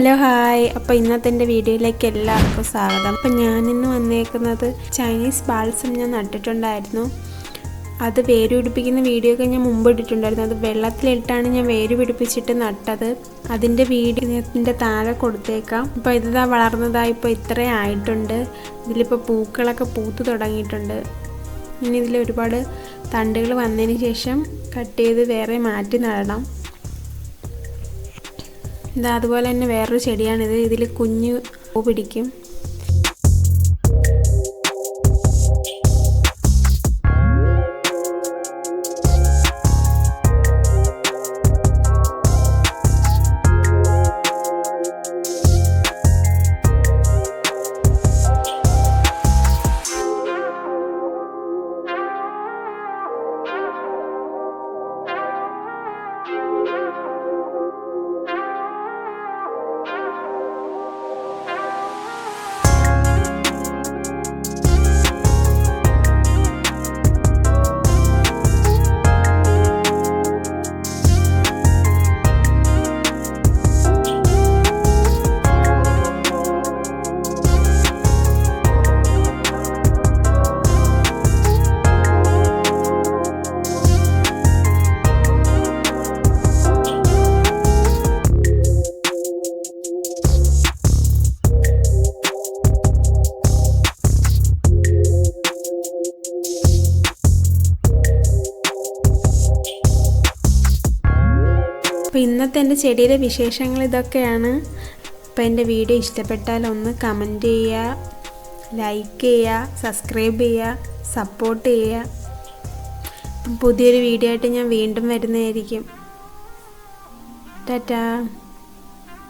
Hello hi. അപ്പോൾ ഇന്നത്തെ എൻ്റെ വീഡിയോയിലേക്ക് എല്ലാവർക്കും സ്വാഗതം. അപ്പോൾ ഞാനിന്ന് വന്നേക്കുന്നത് ചൈനീസ് ബാൾസം ഞാൻ നട്ടിട്ടുണ്ടായിരുന്നു. അത് വേര് പിടിപ്പിക്കുന്ന വീഡിയോ ഒക്കെ ഞാൻ മുമ്പ് ഇട്ടിട്ടുണ്ടായിരുന്നു. അത് വെള്ളത്തിലിട്ടാണ് ഞാൻ വേര് പിടിപ്പിച്ചിട്ട് നട്ടത്. അതിൻ്റെ വീഡിയോ താഴെ കൊടുത്തേക്കാം. ഇപ്പോൾ ഇതാ വളർന്നതായി ഇപ്പോൾ ഇത്രയും ആയിട്ടുണ്ട്. ഇതിലിപ്പോൾ പൂക്കളൊക്കെ പൂത്ത് തുടങ്ങിയിട്ടുണ്ട്. ഇനി ഇതിൽ ഒരുപാട് തണ്ടുകൾ വന്നതിന് ശേഷം കട്ട് ചെയ്ത് വേറെ മാറ്റി നടണം. ഇതാ അതുപോലെ തന്നെ വേറൊരു ചെടിയാണിത്. ഇതിൽ കുഞ്ഞു പൂ പിടിക്കും. അപ്പോൾ ഇന്നത്തെ എൻ്റെ ചെടിയുടെ വിശേഷങ്ങൾ ഇതൊക്കെയാണ്. അപ്പോൾ എൻ്റെ വീഡിയോ ഇഷ്ടപ്പെട്ടാൽ ഒന്ന് കമൻറ്റ് ചെയ്യുക, ലൈക്ക് ചെയ്യുക, സബ്സ്ക്രൈബ് ചെയ്യുക, സപ്പോർട്ട് ചെയ്യുക. പുതിയൊരു വീഡിയോ ആയിട്ട് ഞാൻ വീണ്ടും വരുന്നതായിരിക്കും. ടാറ്റാ.